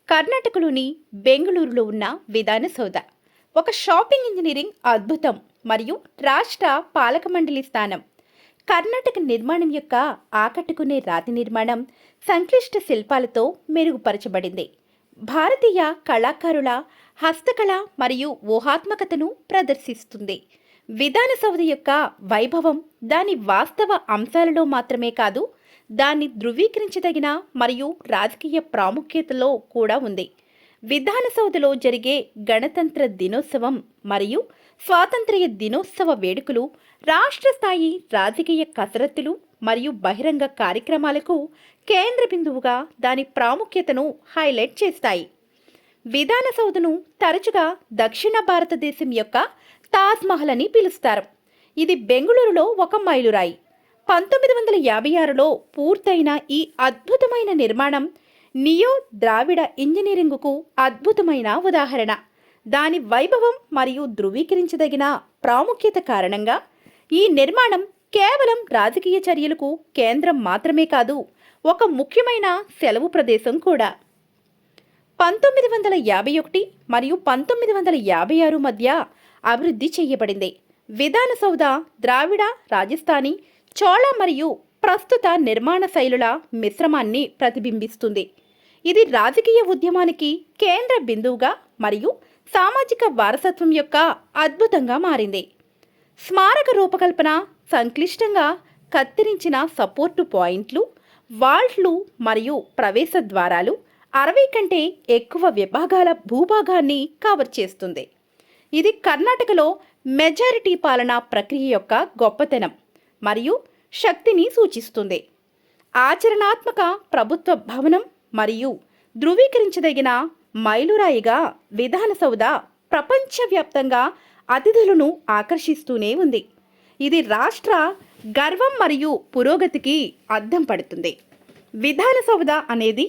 కర్ణాటకలోని బెంగళూరులో ఉన్న విధానసౌధ ఒక షాపింగ్ ఇంజనీరింగ్ అద్భుతం మరియు రాష్ట్ర పాలక మండలి స్థానం. కర్ణాటక నిర్మాణం యొక్క ఆకట్టుకునే రాతి నిర్మాణం సంక్లిష్ట శిల్పాలతో మెరుగుపరచబడింది. భారతీయ కళాకారుల హస్తకళ మరియు ఊహాత్మకతను ప్రదర్శిస్తుంది. విధానసౌధ యొక్క వైభవం దాని వాస్తవ అంశాలలో మాత్రమే కాదు, దాన్ని ధృవీకరించదగిన మరియు రాజకీయ ప్రాముఖ్యతలో కూడా ఉంది. విధానసౌధలో జరిగే గణతంత్ర దినోత్సవం మరియు స్వాతంత్ర్య దినోత్సవ వేడుకలు రాష్ట్ర స్థాయి రాజకీయ కసరత్తులు మరియు బహిరంగ కార్యక్రమాలకు కేంద్ర బిందువుగా దాని ప్రాముఖ్యతను హైలైట్ చేస్తాయి. విధానసౌధను తరచుగా దక్షిణ భారతదేశం యొక్క తాజ్మహల్ అని పిలుస్తారు. ఇది బెంగళూరులో ఒక మైలురాయి. 1956లో పూర్తయిన ఈ అద్భుతమైన నిర్మాణం నియో ద్రావిడ ఇంజనీరింగుకు అద్భుతమైన ఉదాహరణ. దాని వైభవం మరియు ధృవీకరించదగిన ప్రాముఖ్యత కారణంగా ఈ నిర్మాణం కేవలం రాజకీయ చర్యలకు కేంద్రం మాత్రమే కాదు, ఒక ముఖ్యమైన సెలవు ప్రదేశం కూడా. 1951 మరియు 1956 మధ్య అభివృద్ధి చేయబడింది. విధానసౌధ ద్రావిడ, రాజస్థానీ, చోళ మరియు ప్రస్తుత నిర్మాణ శైలుల మిశ్రమాన్ని ప్రతిబింబిస్తుంది. ఇది రాజకీయ ఉద్యమానికి కేంద్ర బిందువుగా మరియు సామాజిక వారసత్వం యొక్క అద్భుతంగా మారింది. స్మారక రూపకల్పన సంక్లిష్టంగా కత్తిరించిన సపోర్టు పాయింట్లు, వాల్ట్లు మరియు ప్రవేశ ద్వారాలు 60 కంటే ఎక్కువ విభాగాల భూభాగాన్ని కవర్ చేస్తుంది. ఇది కర్ణాటకలో మెజారిటీ పాలనా ప్రక్రియ యొక్క గొప్పతనం మరియు శక్తిని సూచిస్తుంది. ఆచరణాత్మక ప్రభుత్వ భవనం మరియు ధృవీకరించదగిన మైలురాయిగా విధానసౌధ ప్రపంచవ్యాప్తంగా అతిథులను ఆకర్షిస్తూనే ఉంది. ఇది రాష్ట్ర గర్వం మరియు పురోగతికి అద్దం పడుతుంది. విధానసౌధ అనేది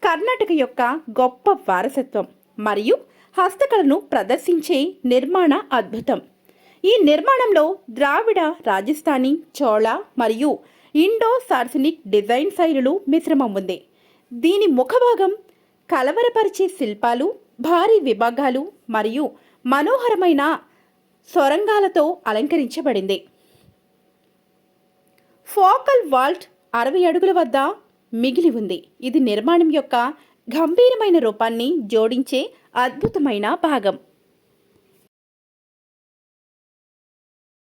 కర్ణాటక యొక్క గొప్ప వారసత్వం మరియు హస్తకళను ప్రదర్శించే నిర్మాణ అద్భుతం. ఈ నిర్మాణంలో ద్రావిడ, రాజస్థానీ, చోళ మరియు ఇండో సార్సనిక్ డిజైన్ శైలులు మిశ్రమం ఉంది. దీని ముఖభాగం కలవరపరిచే శిల్పాలు, భారీ విభాగాలు మరియు మనోహరమైన సొరంగాలతో అలంకరించబడింది. ఫోకల్ వాల్ట్ 60 అడుగుల వద్ద మిగిలి ఉంది. ఇది నిర్మాణం యొక్క గంభీరమైన రూపాన్ని జోడించే అద్భుతమైన భాగం.